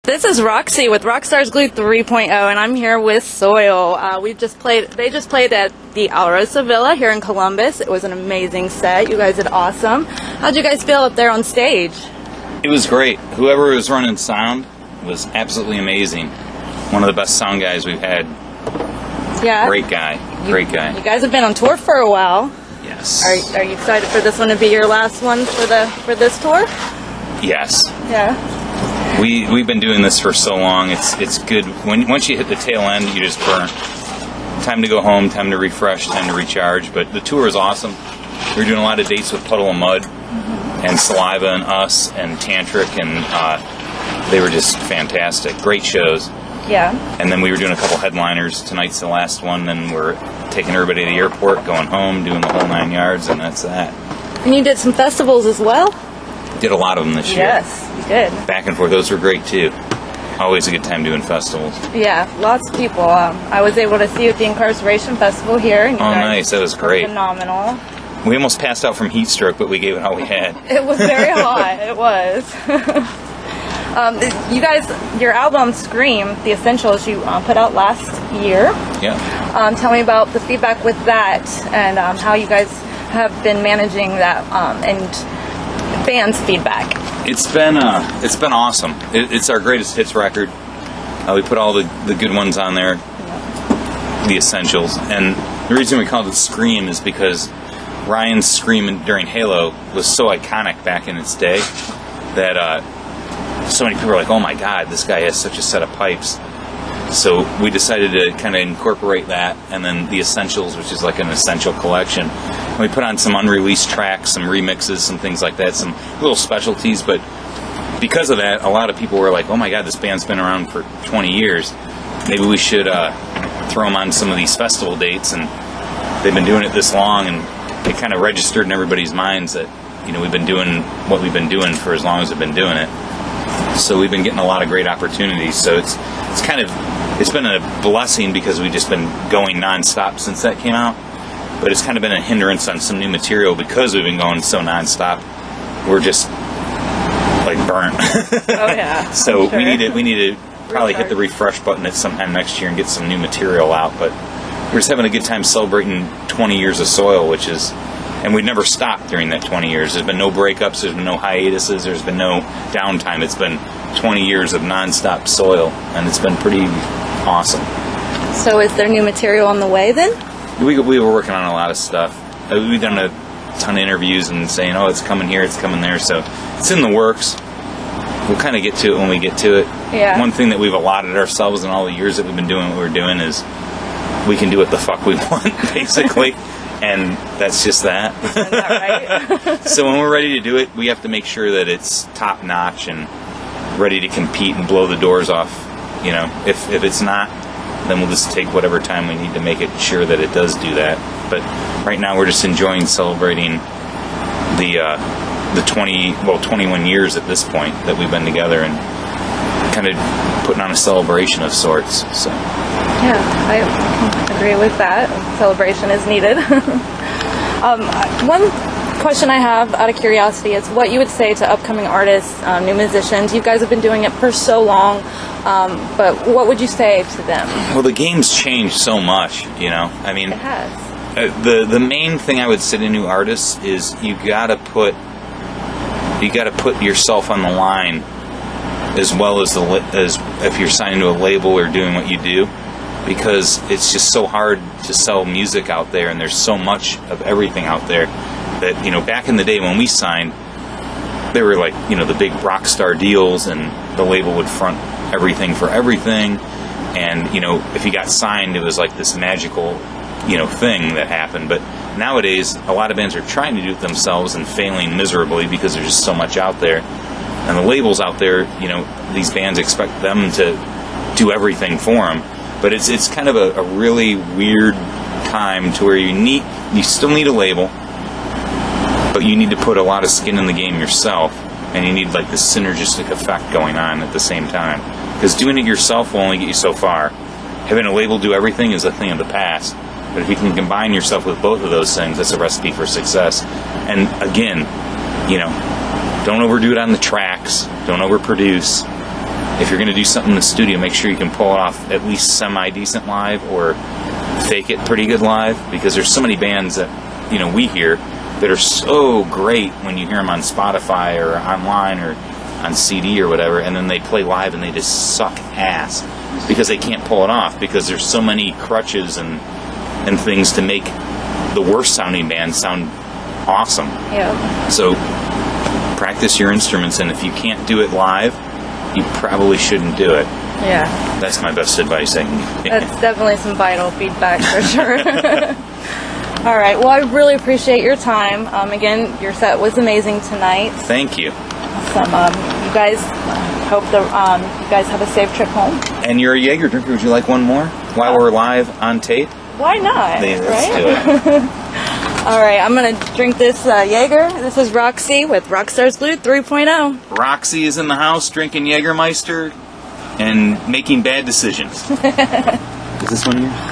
This is Roxy with Rockstars Glue 3.0, and I'm here with Soil. They just played at the Alrosa Villa here in Columbus. It was an amazing set. You guys did awesome. How'd you guys feel up there on stage? It was great. Whoever was running sound was absolutely amazing. One of the best sound guys we've had. Yeah. Great guy. Great guy. You guys have been on tour for a while. Yes. Are you excited for this one to be your last one for this tour? Yes. Yeah. We've been doing this for so long. It's good. Once you hit the tail end, you just burn. Time to go home, time to refresh, time to recharge. But the tour is awesome. We were doing a lot of dates with Puddle of Mud and Saliva and Us and Tantric, and they were just fantastic. Great shows. Yeah. And then we were doing a couple headliners. Tonight's the last one. Then we're taking everybody to the airport, going home, doing the whole 9 yards, and that's that. And you did some festivals as well? Did a lot of them this year. Yes, you did. Back and forth. Those were great, too. Always a good time doing festivals. Yeah, lots of people. I was able to see you at the Incarceration Festival here. And you guys nice. That was great. Phenomenal. We almost passed out from heat stroke, but we gave it all we had. It was very hot. It was. You guys, your album Scream, The Essentials, you put out last year. Yeah. Tell me about the feedback with that and how you guys have been managing that and fans' feedback. It's been awesome. It's our greatest hits record. We put all the good ones on there, The Essentials. And the reason we called it Scream is because Ryan's scream during Halo was so iconic back in its day that so many people were like, oh my god, this guy has such a set of pipes. So we decided to kind of incorporate that, and then The Essentials, which is like an essential collection. And we put on some unreleased tracks, some remixes, some things like that, some little specialties. But because of that, a lot of people were like, oh my god, this band's been around for 20 years. Maybe we should throw them on some of these festival dates. And they've been doing it this long, and it kind of registered in everybody's minds that, you know, we've been doing what we've been doing for as long as we've been doing it. So we've been getting a lot of great opportunities. So it's been a blessing because we've just been going nonstop since that came out. But it's kind of been a hindrance on some new material because we've been going so nonstop. We're just like burnt. Oh yeah. So sure. we need to probably hit the refresh button at sometime next year and get some new material out. But we're just having a good time celebrating 20 years of Soil, and we've never stopped during that 20 years. There's been no breakups, there's been no hiatuses, there's been no downtime. It's been 20 years of nonstop Soil, and it's been pretty awesome. So is there new material on the way then? We were working on a lot of stuff. We've done a ton of interviews and saying, oh, it's coming here, it's coming there. So it's in the works. We'll kind of get to it when we get to it. Yeah. One thing that we've allotted ourselves in all the years that we've been doing what we're doing is we can do what the fuck we want, basically. And that's just that. Isn't that right? So when we're ready to do it, we have to make sure that it's top notch and ready to compete and blow the doors off. You know, if it's not, then we'll just take whatever time we need to make it sure that it does do that. But right now we're just enjoying celebrating the 21 years at this point that we've been together and kind of putting on a celebration of sorts. So. Yeah, I agree with that. Celebration is needed. One question I have out of curiosity is what you would say to upcoming artists, new musicians. You guys have been doing it for so long, but what would you say to them? Well, the game's changed so much, you know. I mean, it has. The main thing I would say to new artists is you gotta put yourself on the line as well as if you're signing to a label or doing what you do, because it's just so hard to sell music out there, and there's so much of everything out there that, you know, back in the day when we signed, they were like, you know, the big rock star deals, and the label would front everything for everything, and, you know, if you got signed, it was like this magical, you know, thing that happened. But nowadays, a lot of bands are trying to do it themselves and failing miserably because there's just so much out there. And the labels out there, you know, these bands expect them to do everything for them. But it's kind of a really weird time to where you still need a label, but you need to put a lot of skin in the game yourself, and you need like this synergistic effect going on at the same time. Because doing it yourself will only get you so far. Having a label do everything is a thing of the past. But if you can combine yourself with both of those things, that's a recipe for success. And again, you know, don't overdo it on the tracks. Don't overproduce. if you're going to do something in the studio, make sure you can pull it off at least semi-decent live or fake it pretty good live, because there's so many bands that, you know, we hear that are so great when you hear them on Spotify or online or on CD or whatever, and then they play live and they just suck ass because they can't pull it off, because there's so many crutches and things to make the worst sounding band sound awesome. Yeah. So practice your instruments, and if you can't do it live, you probably shouldn't do it. Yeah. That's my best advice I can give. That's definitely some vital feedback for sure. All right. Well, I really appreciate your time. Again, your set was amazing tonight. Thank you. You guys, hope you guys have a safe trip home. And you're a Jaeger drinker. Would you like one more while we're live on tape? Why not? Let's right? do it. All right. I'm going to drink this Jaeger. This is Roxy with Rockstars Glue 3.0. Roxy is in the house drinking Jägermeister and making bad decisions. Is this one here?